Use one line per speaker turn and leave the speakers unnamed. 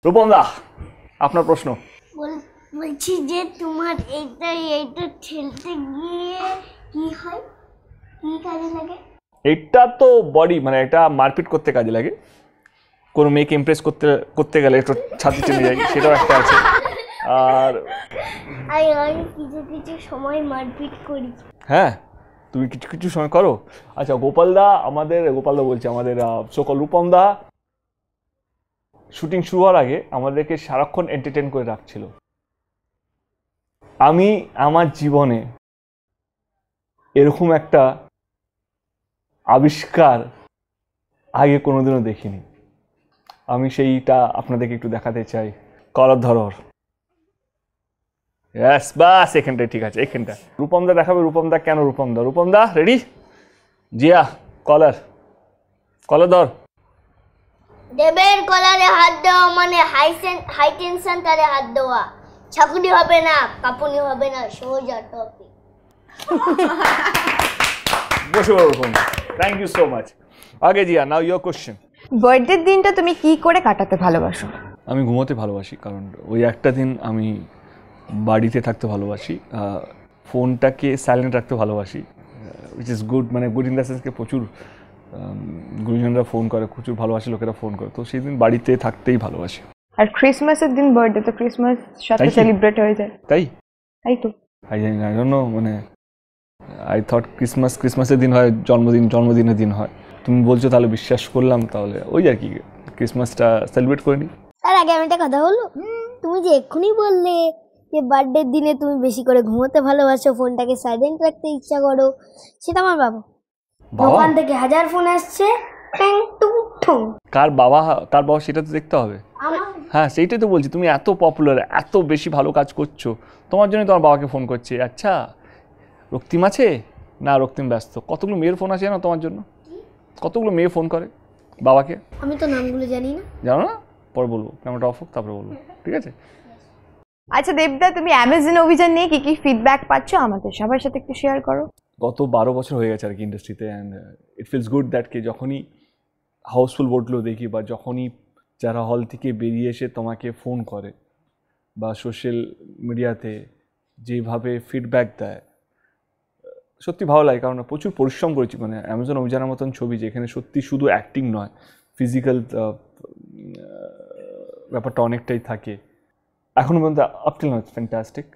রূপম দা, আপনার প্রশ্ন।
বলছি যে তোমার এইটা ঠেলতে গিয়ে কি হয়, কি কাজে লাগে?
এটা তো বডি, মানে এটা মারপিট করতে কাজে লাগে। কোনো মেয়েকে ইমপ্রেস করতে গেলে একটু ছাতি টেনে যায়, সেটাও একটা আছে। আর
আমি কিছু কিছু সময় মারপিট করি।
হ্যাঁ, তুমি কিছু কিছু সময় করো। আচ্ছা, গোপালদা বলছে আমাদের সকল রূপম দা শুটিং শুরু হওয়ার আগে আমাদেরকে সারাক্ষণ এন্টারটেইন করে রাখছিল। আমি আমার জীবনে এরকম একটা আবিষ্কার আগে কোনোদিনও দেখিনি। আমি সেইটা আপনাদেরকে একটু দেখাতে চাই। কলার ধরর, ইয়েস, বাস এখানটায় ঠিক আছে, এখানটা রূপমদা দেখাবে। রূপমদা কেন রূপমদা রেডি? জিয়া, কলার ধর।
দেবের কলারে হাত দেওয়া মানে হাই টেনশন তারে হাত দেওয়া। ছাকুনি হবে না, কাপুনি হবে না, সোজা টপিক।
বসে Rupam, thank you so much. আগে জিয়া, নাও ইয়োর কোশ্চেন।
বার্থডের দিনটা তুমি কি করে কাটাতে ভালোবাসো?
আমি ঘুমোতে ভালোবাসি, কারণ ওই একটা দিন আমি বাড়িতে থাকতে ভালোবাসি। ফোনটাকে সাইলেন্ট রাখতে ভালোবাসি, উইচ ইজ গুড, মানে গুড ইন দ্য সেন্সকে প্রচুর গুরুজনরা ফোন করে, প্রচুর ভালোবাসি লোকেরা ফোন করে, তো সেই দিন বাড়িতে থাকতেই ভালোবাসি।
আর ক্রিসমাসের দিন বার্থডে, তো ক্রিসমাস সাথে সেলিব্রেট হয়ে যায়,
তাই
তো
আই ডোন্ট নো, মানে আই থট ক্রিসমাসের দিন হয়, জন্মদিনের দিন হয়। তুমি বলছো তাহলে বিশ্বাস করলাম, তাহলে ওই আর কি, ক্রিসমাসটা সেলিব্রেট করে নিই।
তার আগে আমি একটা কথা বলবো। তুমি যে এক্ষুনি বললে যে বার্থডের দিনে তুমি বেশি করে ঘুমোতে ভালোবাসো, ফোনটাকে সাইলেন্ট রাখতে ইচ্ছা করো, সেটা আমার বাবা। দোকান থেকে 1000 ফোন আসছে, ট্যাং টুং ঠুং।
কার বাবা সেটা তো দেখতে হবে। হ্যাঁ, সেইটাই তো বলছি, তুমি এত পপুলার, এত বেশি ভালো কাজ করছো, তোমার জন্য তোমার বাবাকে ফোন করছে। আচ্ছা, রক্তিম আছে না? রক্তিম ব্যস্ত। কতগুলো মেয়ের ফোন আসে না তোমার জন্য? কতগুলো মেয়ে ফোন করে বাবাকে?
আমি তো নামগুলো জানি না।
জানো না? পরে বলবো, ক্যামেরাটা অফ হোক, তারপরে বলবো, ঠিক আছে?
আচ্ছা দেবদা, তুমি অ্যামাজন অভিযান নিয়ে কি কি ফিডব্যাক পাচ্ছ আমাদের সবার সাথে একটু শেয়ার করো।
গত 12 বছর হয়ে গেছে আর কি ইন্ডাস্ট্রিতে, and it feels good that কি যখনই হাউসফুল বোর্ডগুলো দেখি, বা যখনই যারা হল থেকে বেরিয়ে এসে তোমাকে ফোন করে, বা সোশ্যাল মিডিয়াতে যেভাবে ফিডব্যাক দেয়, সত্যি ভালো লাগে। কারণ প্রচুর পরিশ্রম করেছি, মানে অ্যামাজন অভিযানের মতন ছবি যেখানে সত্যি শুধু অ্যাক্টিং নয়, ফিজিক্যাল ব্যাপারটা অনেকটাই থাকে। এখনও পর্যন্ত up till now it's fantastic.